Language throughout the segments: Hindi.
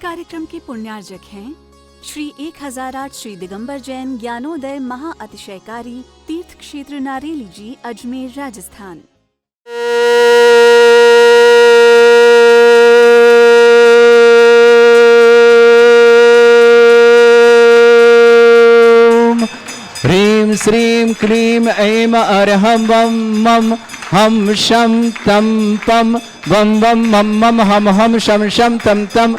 कार्यक्रम के पुण्यार्जक हैं श्री 1008 श्री दिगंबर जैन ज्ञानोदय महा अतिशयकारी तीर्थ क्षेत्र नारेली जी, अजमेर, राजस्थान। ह्रीं श्रीं क्लीं ऐं अरहं वं मं हम शं तं पं वं वं मं मं हम हम शं शं तं तं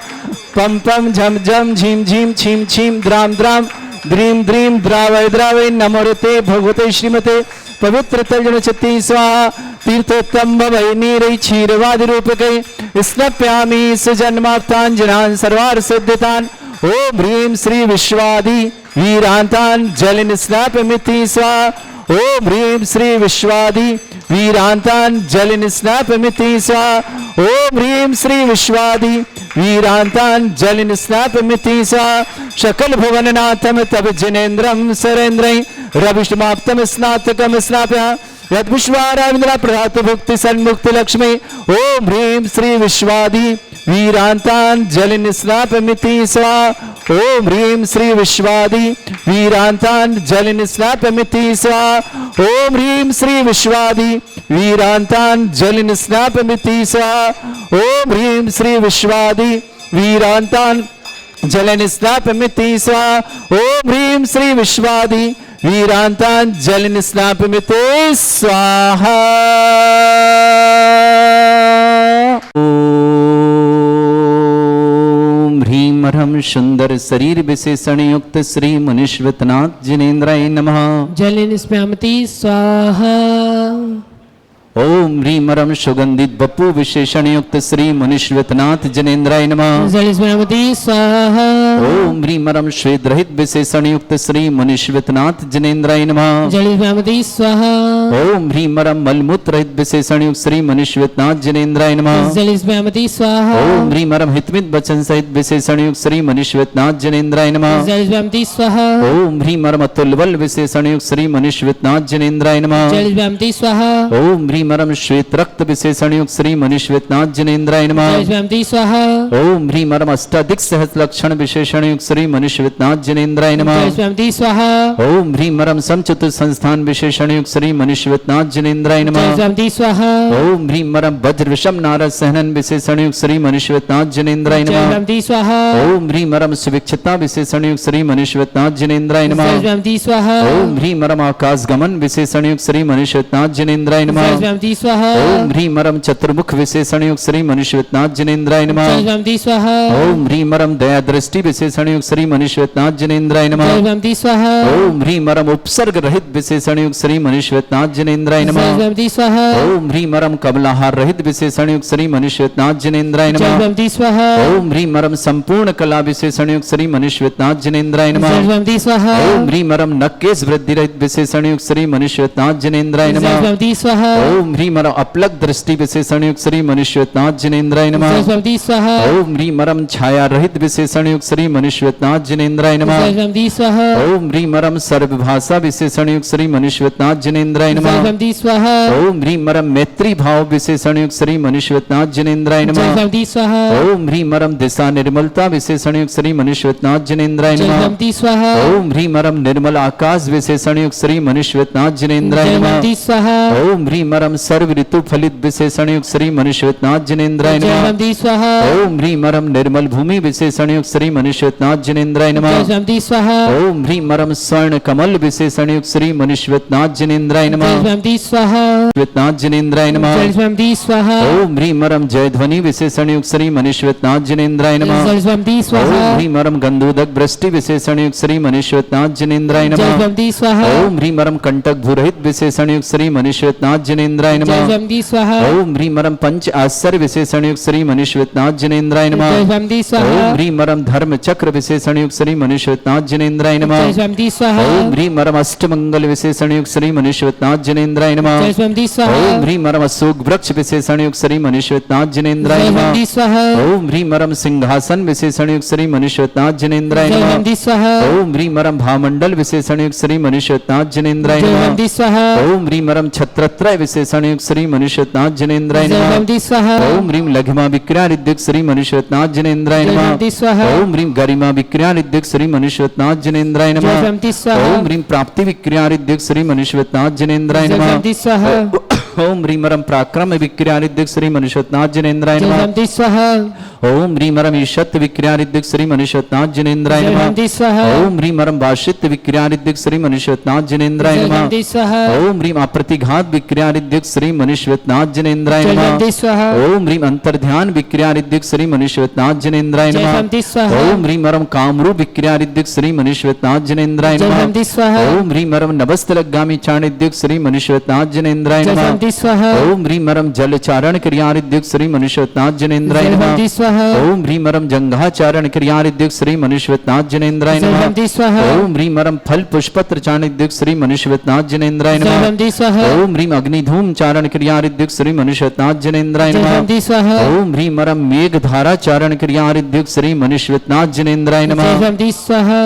पं पं झं झं झीं झीं छीं छीं द्रां द्रां द्रीं द्रीं द्रावय द्रावय नमोते भगवते श्रीमते पवित्र तर्जनचति स्वाहा। तीर्थोत्तम भवै नीरै क्षीरवादि रूपकै स्नप्यामि सुजन्माप्ताञ्जनान् सर्वार्थ सिद्धितान्। ओम ह्रीं श्री विश्वादि वीरांतान जलिन स्नापमिति स्वाहा। ओम ह्रीं श्री विश्वादि वीरांतान जलिन स्नापमिति स्वाहा। ओम ह्रीं श्री विश्वादि वीरांतान जलिन स्नापमिति स्वाहा। शकल भुवननाथम तब जिनेन्द्रम सरेन्द्रै रविष्टमाप्तम स्नातकम स्नाप्या यद विश्वाराविंद्रा प्रधात भुक्ति सन्मुक्ति लक्ष्मी। ओम ह्रीं श्री विश्वादि वीरांतान जलिन स्नापमिति स्वाहा। ओम ह्रीं श्री विश्वादि वीरांतान जलिन स्नापमिति स्वाहा। ओम ह्रीं श्री विश्वादि वीरांतान जलिन स्नापमिति स्वाहा। ओम ह्रीं श्री विश्वादि वीरांतान जलिन स्नापमिति स्वाहा। ओम ह्रीं श्री विश्वादि वीरांतान जलिन स्नापमिति स्वाहा। ह्रीं ह्रं सुंदर शरीर विशेषण युक्त श्री मुनीश्वरनाथ जिनेन्द्राय नमः। जलिन स्नापमिति स्वाहा। ओम ह्रीं ह्रं सुगंधित बपू विशेषण युक्त श्री मुनीश्वरनाथ जिनेन्द्राय नमः। जलिन स्नापमिति स्वाहा। ओम ह्रीं ह्रं श्वेत रहित विशेषण युक्त श्री मुनीश्वरनाथ जिनेन्द्राय नमः। जलिन स्नापमिति स्वाहा। ओम ह्रीं ह्रं मलमूत्र रहित विशेषण युक्त श्री मुनीश्वरनाथ जिनेन्द्राय नमः। जलिन स्नापमिति स्वाहा। ओम ह्रीं ह्रं हितमित वचन सहित विशेषण युक्त श्री मुनीश्वरनाथ जिनेन्द्राय नमः। जलिन स्नापमिति स्वाहा। ओम ह्रीं ह्रं अतुल बल विशेषण युक्त श्री मुनीश्वरनाथ जिनेन्द्राय नमः। जलिन स्नापमिति स्वाहा। ओम ह्रीं ह्रं श्वेत रक्त विशेषण युक्त श्री मुनीश्वरनाथ जिनेन्द्राय नमः। जलिन स्नापमिति स्वाहा। ओम ह्रीं ह्रं अष्टाधिक सहस्र लक्षण विशेषण युक्त श्री मुनीश्वरनाथ जिनेन्द्राय नमः। जलिन स्नापमिति स्वाहा। ओम ह्रीं ह्रं समचतुर संस्थान विशेषण युक्त श्री मुनीश्वरनाथ जिनेन्द्राय नमः। जलिन स्नापमिति स्वाहा। ओम ह्रीं ह्रं वज्र विषम नारद सहनन विशेषण युक्त श्री मुनीश्वरनाथ जिनेन्द्राय जलिन नमः। स्नापमिति स्वाहा। ओम ह्रीं ह्रं सुविक्षता विशेषण युक्त श्री मुनीश्वरनाथ जिनेन्द्राय जलिन नमः। स्नापमिति स्वाहा। ओम ह्रीं ह्रं आकाश गमन विशेषण युक्त श्री मुनीश्वरनाथ जिनेन्द्राय जलिन नमः। स्नापमिति स्वाहा। ओम ह्रीं ह्रं चतुर्मुख विशेषण युक्त श्री मुनीश्वरनाथ जिनेन्द्राय नमः। जलिन स्नापमिति स्वाहा। ओम ह्रीं ह्रं दया दृष्टि विशेषण युक्त श्री मुनीश्वरनाथ जिनेन्द्राय नमः। जलिन स्नापमिति स्वाहा। ओम ह्रीं ह्रं उपसर्ग रहित विशेषण युक्त श्री मुनीश्वरनाथ जिनेन्द्राय जलिन नमः। स्नापमिति स्वाहा। ओम ह्रीं ह्रं कमलाहार रहित विशेषण युक्त श्री मुनीश्वरनाथ जिनेन्द्राय जलिन नमः। स्नापमिति स्वाहा। ओम ह्रीं ह्रं संपूर्ण कला विशेषण युक्त श्री मुनीश्वरनाथ जिनेन्द्राय नमः। जलिन स्नापमिति स्वाहा। ओम ह्रीं ह्रं नक्केश वृद्धि रहित विशेषण युक्त श्री मुनीश्वरनाथ जिनेन्द्राय जलिन नमः। स्नापमिति स्वाहा। ओम ह्रीं ह्रं अपलक दृष्टि विशेषण युक्त श्री मुनीश्वरनाथ जिनेन्द्राय नमः। जलिन स्नापमिति स्वाहा। ओम ह्रीं ह्रं छाया रहित विशेषण युक्त श्री मुनीश्वरनाथ जिनेन्द्राय नमः। जलिन स्नापमिति स्वाहा। ओम ह्रीं ह्रं सर्वभाषा विशेषण युक्त श्री मुनीश्वरनाथ जिनेन्द्राय जलिन नमः। स्नापमिति स्वाहा। ओम ह्रीं ह्रं मैत्री भाव विशेषण युक्त श्री मुनीश्वरनाथ जिनेन्द्राय जलिन नमः। स्नापमिति स्वाहा। ओम ह्रीं ह्रं दिशा निर्मलता विशेषण युक्त श्री मुनीश्वरनाथ जिनेन्द्राय जलिन नमः। स्नापमिति स्वाहा। ओम ह्रीं ह्रं निर्मल आकाश विशेषण युक्त श्री मुनीश्वरनाथ जिनेन्द्राय जलिन नमः। स्नापमिति स्वाहा। ओम ह्रीं ह्रं सर्व ऋतु फलित विशेषण युक्त श्री मुनीश्वरनाथ जिनेन्द्राय जलिन नमः। स्नापमिति स्वाहा। ओम ह्रीं ह्रं निर्मल भूमि विशेषण युक्त श्री मुनीश्वरनाथ जिनेन्द्राय नमः। जलिन स्नापमिति स्वाहा। ओम ह्रीं ह्रं स्वर्ण कमल विशेषण युक्त श्री मुनीश्वरनाथ जिनेन्द्राय जलिन नमः। स्नापमिति स्वाहा। मुनीश्वरनाथ जिनेन्द्राय नमः। जलिन स्नापमिति स्वाहा। ओम ह्रीं ह्रं जय ध्वनि विशेषण युक्त श्री मुनीश्वरनाथ जिनेन्द्राय नमः। जलिन स्नापमिति स्वाहा। ओम ह्रीं ह्रं गंधोदक वृष्टि विशेषण युक्त श्री मुनीश्वरनाथ जिनेन्द्राय जलिन नमः। स्नापमिति स्वाहा। ओम ह्रीं ह्रं कंटक भूरहित विशेषण युक्त श्री मुनीश्वरनाथ जिनेन्द्राय जलिन नमः। स्नापमिति स्वाहा। ओम ह्रीं ह्रं पंच आश्चर्य विशेषण युक्त श्री मुनीश्वरनाथ जिनेन्द्राय नमः। जलिन स्नापमिति स्वाहा। ओम ह्रीं ह्रं धर्म चक्र विशेषण युक्त श्री मुनीश्वरनाथ जिनेन्द्राय नमः। जलिन स्नापमिति स्वाहा। ओम ह्रीं ह्रं अष्टमंगल विशेषण युक्त श्री मुनीश्वरनाथ जिनेन्द्राय नमः। जलिन स्नापमिति हंदी स्वाहा ओम ह्रीम मरम अशोक वृक्ष विशेषण युक्त श्री मनुष्यनाथ जिनेन्द्राय जय नमः हंदी स्वाहा ओम ह्रीम मरम सिंहासन विशेषण युक्त श्री मनुष्यनाथ जिनेन्द्राय जय नमः हंदी स्वाहा ओम ह्रीम मरम भामंडल विशेषण युक्त श्री मनुष्यनाथ जिनेन्द्राय जय नमः हंदी स्वाहा ओम ह्रीम मरम छत्रत्रय विशेषण युक्त श्री मनुष्यनाथ जिनेन्द्राय जय नमः हंदी स्वाहा ओम ह्रीम लघिमा विक्रियादिक श्री मनुष्यनाथ जिनेन्द्राय जय नमः हंदी स्वाहा ओम ह्रीम गरिमा विक्रियादिक श्री मनुष्यनाथ जिनेन्द्राय जय नमः हंदी स्वाहा ओम ह्रीम प्राप्ति विक्रियादिक श्री मनुष्यनाथ जिनेन्द्राय जय नमः हंदी स्वाहा ओम ह्रीम मरम पराक्रम विक्रियादिक श्री मनुष्यनाथ जिनेन्द्राय जय नमः हंदी स्वाहा ओम ह्रीम मरम ईशत विक्रियादिक श्री मनुष्यनाथ जिनेन्द्राय जय नमः हंदी स्वाहा ओम ह्रीम मरम वाशित विक्रियादिक श्री मनुष्यनाथ जिनेन्द्राय जय नमः हंदी स्वाहा ओम ह्रीम अप्रतिघात विक्रियादिक श्री मनुष्यनाथ जिनेन्द्राय जय नमः हंदी स्वाहा ओम ह्रीम अंतर्ध्यान विक्रियादिक श्री मनुष्यनाथ जिनेन्द्राय जय नमः हंदी स्वाहा ओम ह्रीम मरम कामरूप विक्रियादिक श्री मनुष्यनाथ जिनेन्द्राय जय नमः हंदी स्वाहा ओम ह्रीम मरम नभस्तलगामी चाणिद्युक श्री मनुष्यनाथ जिनेन्द्राय जय नमः हंदी स्वाहा ओम ह्रीम मरम जलचारण क्रियादिक श्री मनुष्यनाथ जिनेन्द्राय जय नमः हंदी स्वाहा ओम ह्रीम मरम जंघाचारण क्रियादिक श्री मनुष्यनाथ जिनेन्द्राय जय नमः हंदी स्वाहा ओम ह्रीम मरम फल पुष्पत्र चाणिद्युक श्री मनुष्यनाथ जिनेन्द्राय जय नमः हंदी स्वाहा ओम ह्रीम अग्निधूम चारण क्रियादिक श्री मनुष्यनाथ जिनेन्द्राय जय नमः हंदी स्वाहा ओम ह्रीम मरम मेघधारा चारण क्रियादिक श्री मनुष्यनाथ जिनेन्द्राय नमः जय हंदी स्वाहा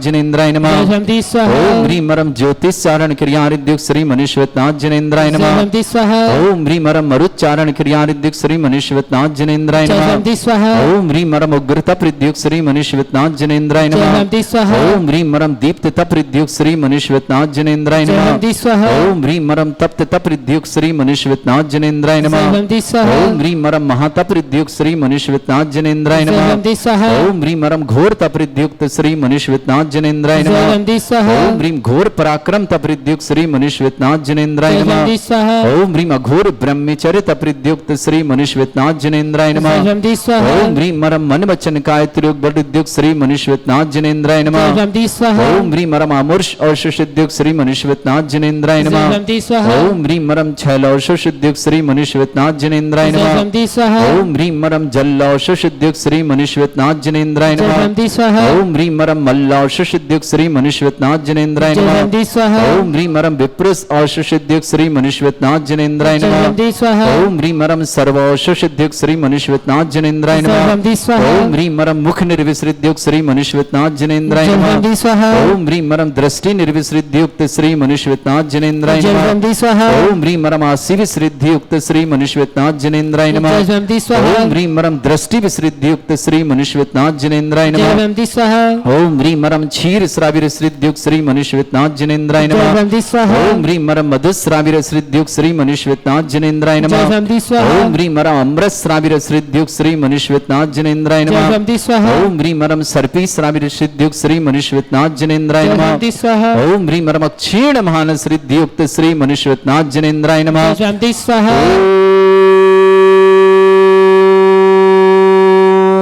जिनेन्द्राय नमः जय हंदी स्वाहा ओम ह्रीम मरम ज्योतिष चारण क्रियादिक श्री मनुष्यनाथ जिनेन्द्राय जय नमः हंदी स्वाहा ओम ह्रीम मरम मरुच्चारण क्रियादिक श्री मनुष्यनाथ जिनेन्द्राय जय नमः हंदी स्वाहा ओम ह्रीम मरम उग्रता प्रद्युक श्री मनुष्यनाथ जिनेन्द्राय जय नमः हंदी स्वाहा ओम ह्रीम मरम दीप्तता प्रद्युक श्री मनुष्यनाथ जिनेन्द्राय जय नमः हंदी स्वाहा ओम ह्रीम मरम तप्तता प्रद्युक श्री मनुष्यनाथ जिनेन्द्राय जय नमः हंदी स्वाहा ओम ह्रीम मरम महाता प्रद्युक श्री मनुष्यनाथ जिनेन्द्राय जय नमः हंदी स्वाहा ओम ह्रीम मरम घोर तप्रद्युक्त श्री मनुष्यनाथ जिनेन्द्राय जय नमः हंदी स्वाहा ओम ह्रीम घोर पराक्रम तप्रद्युक्त श्री मनुष्यनाथ जिनेन्द्राय जय नमः हंदी स्वाहा ओम ह्रीम अघोर ब्रह्मचर्य तप्रद्युक्त श्री मनुष्यनाथ जिनेन्द्राय नमः जय हंदी स्वाहा ओम ह्रीम मरम मन वचन काय त्रियोग बडुद्युक्त श्री मनुष्यनाथ जिनेन्द्राय नमः जय हंदी स्वाहा ओम ह्रीम मरम अमूर्ष और शुद्युक्त श्री मनुष्यनाथ जिनेन्द्राय जय नमः हंदी स्वाहा ओम ह्रीम मरम छैलौष शुद्युक्त श्री मनुष्यनाथ जिनेन्द्राय जय नमः हंदी स्वाहा ओम ह्रीम मरम जल्लौष शुद्युक्त श्री मनुष्यनाथ जिनेन्द्राय जय नमः हंदी स्वाहा ओम ह्रीम मरम मल्लौष शुद्युक्त श्री मनुष्यनाथ जिनेन्द्राय जय नमः हंदी स्वाहा ओम ह्रीम मरम विप्रुस औषुद्युक्त श्री मनुष्यनाथ जिनेन्द्राय जय नमः हंदी स्वाहा ओम ह्रीम मरम सर्वौषुद्युक्त श्री मनुष्यनाथ जिनेन्द्राय जय नमः हंदी स्वाहा ओम ह्रीम मरम मुख निर्विसृद्युक्त श्री मनुष्यनाथ जिनेन्द्राय जय नमः हंदी स्वाहा ओम ह्रीम मरम दृष्टि निर्विसृद्युक्त श्री मनुष्यनाथ जिनेन्द्राय जय नमः हंदी स्वाहा ओम ह्रीम मरम आसी विसृद्युक्त श्री मनुष्यनाथ जिनेन्द्राय नमः जय हंदी स्वाहा ओम ह्रीम मरम दृष्टि विसृद्युक्त श्री मनुष्यनाथ जिनेन्द्राय जय नमः हंदी स्वाहा ओम ह्रीम मरम क्षीर श्राविर श्रीद्युक्त श्री मनुष्यनाथ जिनेन्द्राय जय नमः हंदी स्वाहा ओम ह्रीम मरम मधुश्राविर श्रीद्युक्त श्री मनुष्यनाथ जिनेन्द्राय जय नमः हंदी स्वाहा ओम ह्रीम मरम अमृत श्राविर श्रीद्युक्त श्री मनुष्यनाथ जिनेन्द्राय जय नमः हंदी स्वाहा ओम ह्रीम मरम सर्पी श्राविर श्रीद्युक्त श्री मनुष्यनाथ जिनेन्द्राय जय नमः हंदी स्वाहा ओम ह्रीम मरम क्षीण महान श्रीद्युक्त श्री मनुष्यनाथ जिनेन्द्राय नमः जय हंदी स्वाहा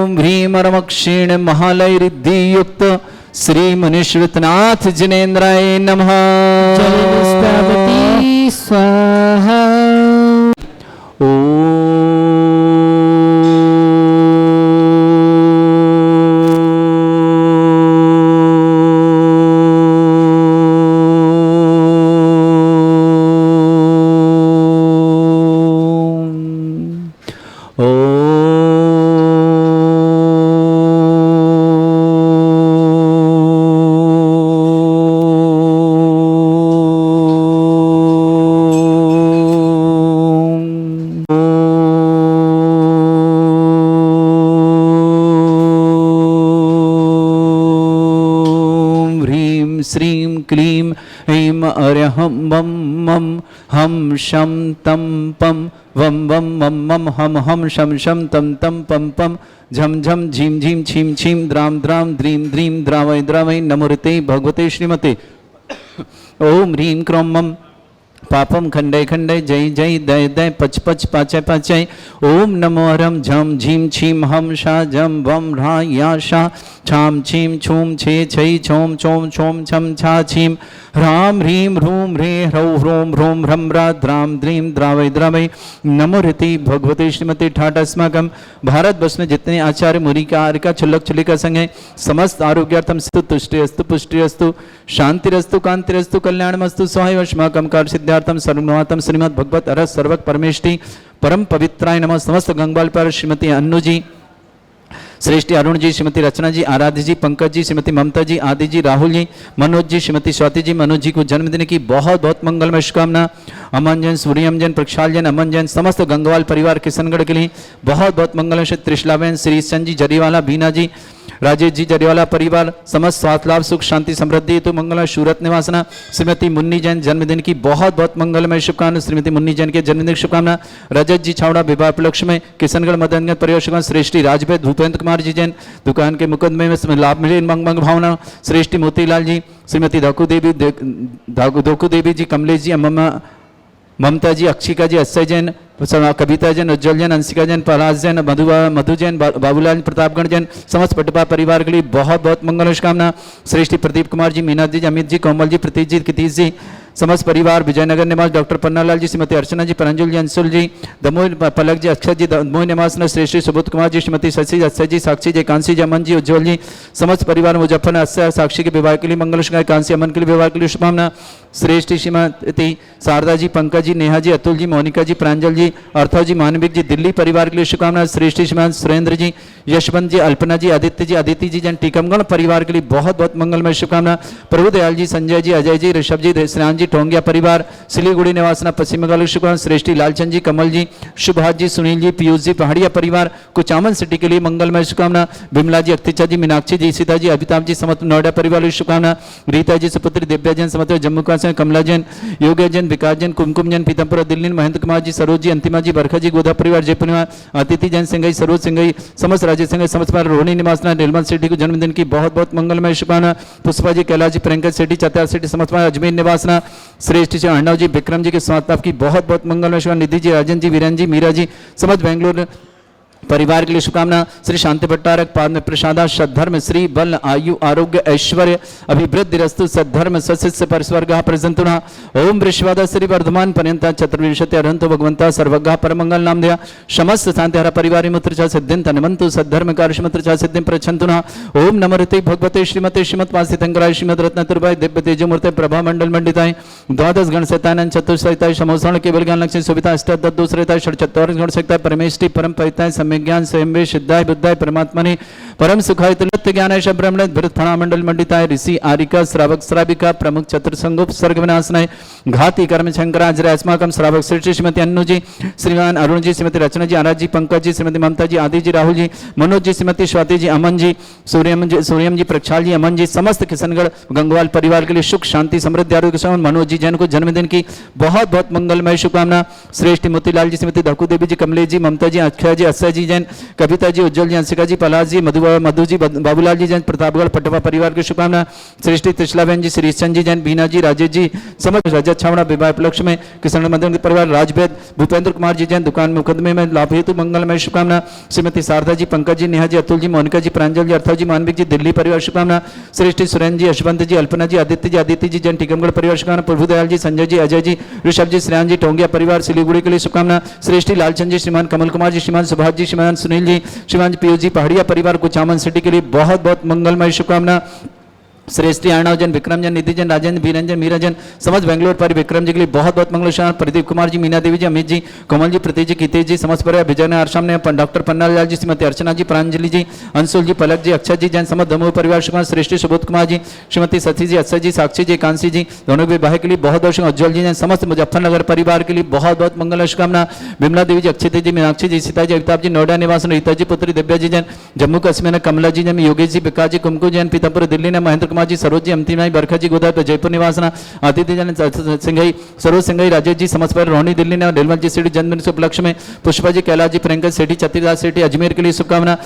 ओम ह्रीम मरम क्षीण महालय रिद्धियुक्त श्री मनुष्यनाथ जिनेन्द्राय नमः जय निष्पावती स्वाहा श्रीं क्लीं ऐं अर्हं वं मं हम शं तं पं वं वं मं मं हम शं शं तं तं पं पं झं झं झीं झीं छीं छीं द्रां द्रां द्रीं द्रीं द्रावय द्रावय नमोते भगवते श्रीमते ओम ह्रीं क्रों मं पापम खंडय खंडय जय जय दय दय पच पच पाचय पाचय ओम नमो हरम झम झीम छीम हम शा जम वम ह्रा या शा छाम छीम छूम छे छै छोम छोम छोम छम छा छीम ह्राम ह्रीम ह्रूम ह्रे ह्रौ ह्रोम ह्रोम ह्रम ह्रा द्राम द्रीम द्रावय द्रावय नमो ऋति भगवते श्रीमती ठाट अस्माकम भारत वर्ष में जितने आचार्य मुनि का आर्य का छुल्लक छुलिका संघ है समस्त आरोग्यार्थम स्तु तुष्टि अस्तु पुष्टि अस्तु शांतिरस्तु कांतिरस्तु कल्याणमस्तु सहाय अस्माकम कार्य सिद्धार्थ पूजार्थम सर्वनाथम श्रीमद भगवत अरस सर्वक परमेष्टि परम पवित्राय नमः। समस्त गंगवाल पर श्रीमती अन्नू जी, श्रेष्ठी अरुण जी, श्रीमती रचना जी, आराध्य जी, पंकज जी, श्रीमती ममता जी, आदि जी, राहुल जी, मनोज जी, श्रीमती स्वाति जी, मनोज जी को जन्मदिन की बहुत बहुत मंगलमय शुभकामना। अमन जैन, सूर्यम जैन, प्रक्षाल जैन, अमन जैन, समस्त गंगवाल परिवार किशनगढ़ के लिए बहुत बहुत मंगलमय। श्री त्रिशला बहन, श्री सन जी जरीवाला, बीना जी, राजेश जी जरीवाला परिवार, समस्त स्वास्थ्य लाभ सुख शांति समृद्धि तो मंगलमय। सूरत निवासना श्रीमती मुन्नी जैन जन्मदिन की बहुत बहुत मंगलमय शुभकामना। श्रीमती मुन्नी जैन के जन्मदिन की शुभकामना। रजत जी छावड़ा विवाह उपलक्ष्य में किशनगढ़ मदनगंज परिवार शुभकामना। श्रेष्ठी राजभैद भूपेंद्र कुमार जी जैन दुकान के मुकदमे में लाभ मिले मंग भावना। श्रेष्ठी मोतीलाल जी, श्रीमती दोकू देवी जी, कमलेश जी, ममता जी, अक्षिका जी, अक्षय जैन, कविता जैन, उज्जवल जैन, अंशिका जैन, पलाश जैन, मधु जैन, बाबूलाल प्रतापगढ़ जैन, समस्त पटपा परिवार के लिए बहुत बहुत मंगल शुभकामना। श्रेष्ठी प्रदीप कुमार जी, मीना जी, अमित जी, कोमल जी, प्रतीक जी, कितीश जी, समस्त परिवार विजयनगर निवास, डॉक्टर पन्नालाल जी, श्रीमती अर्चना जी, परंजुल जी, अंशुल जी, दमोह पलक जी, अक्षय जी, दमोह निवास न श्रेष्ठी सुबोध कुमार जी, श्रीमती शशि, अक्षय जी, साक्षी जी, कांसी जी, अमन जी, उज्जवल जी, समस्त परिवार मुजफ्फर अक्षय साक्षी के विवाह के लिए मंगल शुभकामना। कांसी अमन के लिए विवाह के लिए शुभकामना। श्रेष्ठी श्रीमती शारदा जी, पंकज जी, नेहा जी, अतुल जी, मोनिका जी, प्रांजल जी, अर्थव जी, मानविक जी, दिल्ली परिवार के लिए शुभकामना। श्रेष्ठी श्रीमान सुरेंद्र जी, यशवंत जी, अल्पना जी, आदित्य जी जन टीकमगढ़ परिवार के लिए बहुत बहुत मंगलमय शुभकामना। प्रभु दयाल जी, संजय जी, अजय जी, ऋषभ जी, श्रेयान जी, टोंगिया परिवार सिलीगुड़ी निवासना पश्चिम बंगाल शुभकामना। श्रेष्ठी लालचंद जी, कमल जी, सुभाष जी, सुनील जी, पीयूष जी, पहाड़िया परिवार कुचामन सिटी के लिए मंगलमय शुभकामना। बिमला जी, अख्तिचा जी, मीनाक्षी जी, सीता जी, अमिताभ जी, समस्त नोएडा परिवार की शुभकामना। रीता जी, सुपुत्री दिव्या जैन, समस्त जम्मू कश्मीर, कमला जैन, योगेश जैन, विकास जैन, कुमकुम जैन, पीतमपुरा दिल्ली, महेंद्र कुमार जी, सरोज जी, अंतिमा जी, बरखा जी, गोधा परिवार जयपुर निवास, अतिथि जैन सिंघई, सरोज सिंघई, समस्त राजेश सिंघई, समस्त परिवार रोहिणी निवासना निर्मल सेठी को जन्मदिन की बहुत बहुत मंगलमय शुभकामना। पुष्पा जी, कैलाश जी, प्रियंका सेठी, चतरा सेठी, समस्त अजमेर निवासना। श्रेष्ठ जी, अर्णव जी, विक्रम जी के स्वास्थ्य लाभ की बहुत बहुत मंगलमय शुभकामना। निधि जी, राजन जी, वीरेन जी, मीरा जी, समस्त बेंगलोर परिवार के लिए शुभकामना। श्री शांति भट्टारक पाद में प्रसादा सद्धर्म श्री बल आयु आरोग्य ऐश्वर्य अभिवृद्धि रस्तु सद्धर्म सशिष्य परिस्वर्ग प्रजंतुना ओम वृषवाद श्री वर्धमान पर्यंता चतुर्विंशति अरहंतो भगवंता सर्वज्ञ परमंगल नाम दया समस्त शांति हर परिवार मुत्र च सिद्धिं तनवंतु सद्धर्म कार्य च सिद्धिं प्रच्छन्तुना ओम नमस्ते भगवते श्रीमते श्रीमद्वासितंकराय श्रीमद रत्नतुर्भाय दिव्य तेजमूर्ते प्रभा मंडल मंडिताय द्वादश गण शतानंद चतुर्सहिताय समोसण केवल ज्ञान लक्ष्मी सुविधा अष्टादश दूसरेताय षट्चत्वारिश गण सकता परमेष्टि परम परिताय ज्ञान स्वयं सिद्धाय बुद्धाय परमात्मने परम सुखाय तुल्य ज्ञानाय ब्रह्मण भृत फणा मंडल मंडिताय ऋषि आरिका श्रावक श्राविका प्रमुख चतुर्संगोप सर्ग विनाशनाय घाती कर्म शंकराचार्य अस्माकं श्रावक श्रेष्ठी श्रीमती अन्नू जी श्रीमान अरुण जी श्रीमती रचना जी आराध जी पंकज जी श्रीमती ममता जी आदि जी राहुल जी मनोज जी श्रीमती स्वाति जी अमन जी सूर्यम जी प्रक्षाल जी अमन जी समस्त किशनगढ़ गंगवाल परिवार के लिए सुख शांति समृद्धि आरोग्य समान मनोज जी जैन को जन्मदिन की बहुत बहुत मंगलमय शुभकामना। श्रेष्ठ मोतीलाल जी श्रीमती धकू देवी जी कमलेश जी ममता जी अक्षय जी अक्षय जी जैन कविता जी उज्जवल जी अंशिका जी पलाश जी मधु जी बाबूलाल जी जैन प्रतापगढ़ पटवा परिवार की शुभकामना। श्रेष्ठी त्रिशला बहन जी श्रीचंद जी जैन बीना जी राजेश जी समस्त रजत छावड़ा विवाह उपलक्ष्य में किशन मदन परिवार राजभेद भूपेंद्र कुमार जी जैन दुकान मुकदमे में लाभ हेतु मंगलमय शुभकामना। श्रीमती शारदा जी पंकज जी नेहा जी अतुल जी मोनिका जी प्रांजल जी अर्थव जी मानविक जी दिल्ली परिवार शुभकामना। श्रेष्ठी सुरेंद्र जी यशवंत जी अल्पना जी आदित्य जी जैन टीकमगढ़ परिवार शुभकामना। प्रभुदयाल जी संजय जी अजय जी ऋषभ जी श्रेयान जी टोंगिया परिवार सिलीगुड़ी के लिए शुभकामना। श्रेष्ठी लालचंद जी श्रीमान कमल कुमार जी श्रीमान सुभाष जी श्रीमान सुनील जी श्रीमान पीयूष जी पहाड़िया परिवार कुचामन सिटी के लिए बहुत बहुत मंगलमय शुभकामना। श्रेष्ठी अर्णव जन विक्रम जन निधि जन राजेंद्र वीरंजन मीरा जन समस्त बेंगलोर पर विक्रम जी के लिए बहुत बहुत मंगल। प्रदीप कुमार जी मीना देवी जी अमित जी कोमल जी प्रतीक जी कीतेश जी समस्त पर विजय ने आश्रम ने डॉक्टर पन्नालाल जी श्रीमती अर्चना जी प्रांजलि जी अंशुल जी पलक जी अक्षय जी जैन समस्त दमोह परिवार शुभकामना। श्रेष्ठी सुबोध कुमार जी श्रीमती सती जी अक्षय जी साक्षी जी कांसी जी दोनों विवाह के लिए बहुत बहुत उज्जवल जी जैन समस्त मुजफ्फरनगर परिवार के लिए बहुत बहुत मंगल शुभकामना। विमला देवी जी अक्षय जी मीनाक्षी जी सीता जी अमिताभ जी नोएडा निवास रीता जी पुत्री दिव्या जी जैन जम्मू कश्मीर कमला जी जैन योगेश जी विकास जी कुमकु जैन पीतमपुर दिल्ली ने महेंद्र कुमार जी सरोज जी अंतिम बरखा जी गोदा जयपुर निवासना आदित्य जन सिंघई सरोज सिंघई राजेश जी समस्त पर रोहिणी दिल्ली ने निर्मल जी सेठी जन्मदिन से उपलक्ष्य में पुष्पा जी कैलाश जी प्रियंका सेठी छत्तीदास सेठी अजमेर के लिए शुभकामना।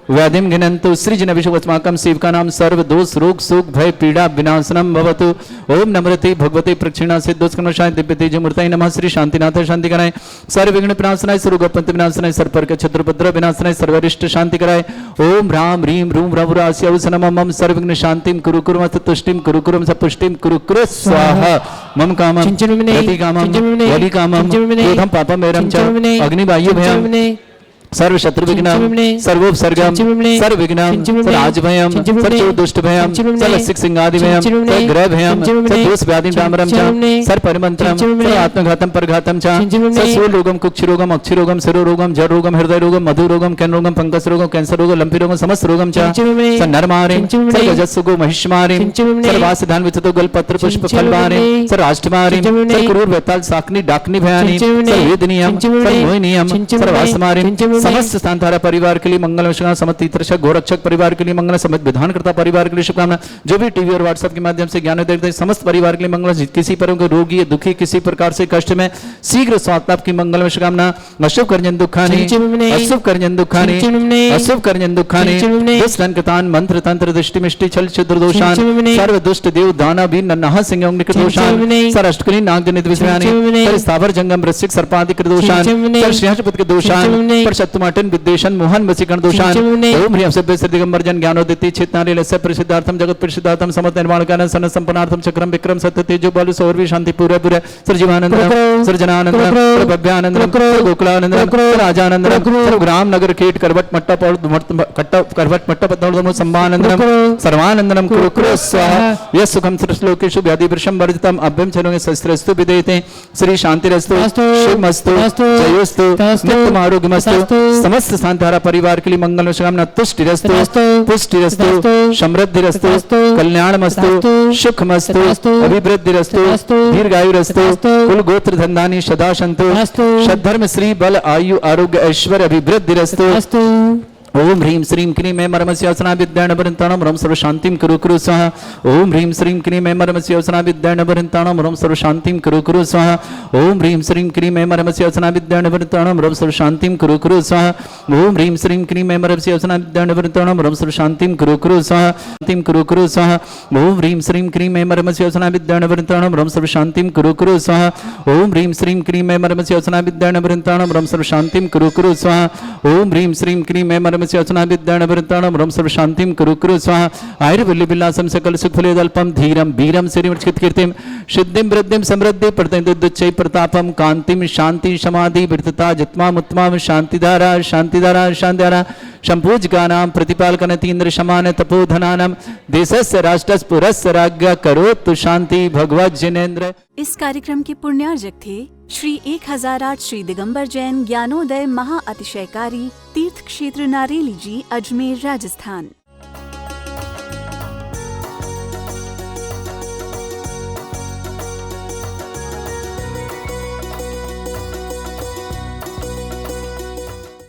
व्याधिम घिनंतु सृजन विश्वस्माकं सेवका नाम सर्व दोष रोग शोक भय पीड़ा विनाशनम भवतु। ओम नमृते भगवते प्रक्षिणा से दोषकर्मशाय दिव्य तेज मूर्तये नमः। श्री शांतिनाथ शांति कराय सर्व विघ्न विनाशनाय सर्वगपंत विनाशनाय सर्वपर्क छत्रपद्र विनाशनाय सर्वरिष्ट शांति कराय। ओम राम ह्रीं रूम रवरास्यवसनम मम सर्वविघ्न शांतिम कुरु कुर्मस्तु तुष्टिम कुरु कुर्म सपुष्टिम कुरु कुरु स्वाहा। मम कामं प्रति कामं वलि कामं क्रोधं पापं वैरं च अग्निवायु भयं सर्व शत्रु विघ्नम चिंचिमिमने, सर्वोपसर्गम चिंचिमिमने, सर्व विघ्नम चिंचिमिमने, सर्वराजभयम चिंचिमिमने, सर्वदुष्टभयम चिंचिमिमने, सर्वसिक्सिंगादिभयम चिंचिमिमने, सर्वग्रहभयम चिंचिमिमने, सर्वदोषव्याधिं डामरम च चिंचिमिमने, सर्वपरिमन्त्रम चिंचिमिमने, सर्वात्मघातम परघातम च चिंचिमिमने, सर्वरोगम कुक्षिरोगम अक्षिरोगम शिरोरोगम जड़रोगम हृदयरोगम मधुरोगम कैनरोगम फंगसरोगम कैंसरोगम लंपीरोगम समस्त रोगम च चिंचिमिमने, सन्नरमारे चिंचिमिमने, सर्वजस्सुगो महिष्मारे चिंचिमिमने, सर्वासिधान विचतो गलपत्र पुष्प फलवारे चिंचिमिमने, सर्वाष्टमारे चिंचिमिमने, सर्वक्रूर वेताल साकनी डाकनी भयानी चिंचिमिमने, सर्ववेदनियम चिंचिमिमने, सर्वमोहिनियम चिंचिमिमने, सर्वासमारे चिंचिमिमने, समस्त स्थानधारा परिवार के लिए मंगल वशना समस्त तीर्थरक्षक गोरक्षक परिवार के लिए मंगल समस्त विधानकर्ता परिवार के लिए शुभकामना जो भी टीवी और व्हाट्सएप के माध्यम से ज्ञान देखते हैं समस्त परिवार के लिए मंगल किसी पर रोगी दुखी किसी प्रकार से कष्ट में शीघ्र स्वास्थ्य की मंगल शुभकामना अशुभ करजन दुखानी चिंचिमिमने, अशुभ करजन दुखानी चिंचिमिमने, अशुभ करजन दुखानी चिंचिमिमने, दुष्ट अंकतान मंत्र तंत्र दृष्टि मिष्टि छल छिद्र दोषान चिंचिमिमने, सर्व दुष्ट देव दाना भी नन्हा सिंह निकट दोषान चिंचिमिमने, सर अष्टकनी नाग जनित विषयानि चिंचिमिमने, सर स्थावर जंगम वृश्चिक सर्पादिक दोषान चिंचिमिमने, सर श्रेष्ठपद के दोषान चिंचिमिमने, पर शत्रुमाटन विद्वेषण मोहन वसीकरण दोषान चिंचिमिमने, ओम ह्रीं सभ्य सिद्धि दिगंबर जन ज्ञानोदिति चित्तानि लस्य प्रसिद्धार्थम जगत प्रसिद्धार्थम समत निर्माण कारण सन संपन्नार्थम चक्रम विक्रम सत्य तेजो बल सौरवी शांति पूरे पूरे सर जीवानंद सर जनानंद सर भव्यानंद सर गोकुलानंद सर राजानंद सर ग्राम नगर कीट करवट मट्टा करवट मट्टा पद्म संभानंदनम सर्वानंदनम कुरु कुरु स्वाहा यः सुखम श्लोकेषु व्याधि वृषम वर्जितम अभ्यम चरोगे शस्त्रस्तु विदेते श्री शांतिरस्तु अस्तु, शिवमस्तु अस्तु, जयोस्तु अस्तु, नित्यम आरोग्यमस्तु अस्तु, समस्त शांतारा परिवार के लिए मंगल शुभकामना तुष्टिरस्तु अस्तु, पुष्टिरस्तु अस्तु, समृद्धिरस्तु अस्तु, कल्याणमस्तु अस्तु, सुखमस्तु अस्तु, अभिवृद्धिरस्तु अस्तु, दीर्घायुरस्तु अस्तु, कुल गोत्र धन्दानि सदा सन्तु अस्तु, सद्धर्म श्री बल आयु आरोग्य ऐश्वर्य अभिवृद्धिरस्तु अस्तु ओम ह्रीं श्रीं क्लीं ऐं मर्मस्यासना विद्याणवरन्ताणं रं सर्व शांतिं कुरु कुरु स्वाहा ओम ह्रीं श्रीं क्लीं ऐं मर्मस्यासना विद्याणवरन्ताणं रं सर्व शांतिं कुरु कुरु स्वाहा ओम ह्रीं श्रीं क्लीं ऐं मर्मस्यासना विद्याणवरन्ताणं रं सर्व शांतिं कुरु कुरु स्वाहा ओम ह्रीं श्रीं क्लीं ऐं मर्मस्यासना विद्याणवरन्ताणं रं सर्व शांतिं कुरु कुरु स्वाहा शांतिं कुरु कुरु स्वाहा ओम ह्रीं श्रीं क्लीं ऐं मर्मस्यासना विद्याणवरन्ताणं रं सर्व शांतिं कुरु कुरु स्वाहा ओम ह्रीं श्रीं क्लीं ऐं मर्मस्यासना विद्याणवरन्ताणं रं सर्व शांतिं कुरु कुरु स्वाहा ओम ह्रीं श्रीं क्लीं ऐं मर्मस्यासना विद्याणवरन्ताणं रं सर्व शांतिं कुरु कुरु स्वाहा आयुर्विल्लविलासं सकल सुखफलेदल्पं धीरं वीरं श्रीमर्चित कीर्तिं सिद्धिं वृद्धिं समृद्धि प्रतिदुच्चै प्रतापं कांतिं शांति समाधि वृद्धता जित्मामुत्मां शांतिधारा शांतिधारा शांतिधारा संपूज्यकानां प्रतिपालकनतीन्द्र समान तपोधनानां देशस्य राष्ट्रस्य पुरस्य राज्ञ करोतु शांति भगवत जिनेन्द्र। इस कार्यक्रम के पुण्यार्जक थे श्री 1008 श्री दिगंबर जैन ज्ञानोदय महाअतिशयकारी तीर्थ क्षेत्र नारेली जी, अजमेर, राजस्थान।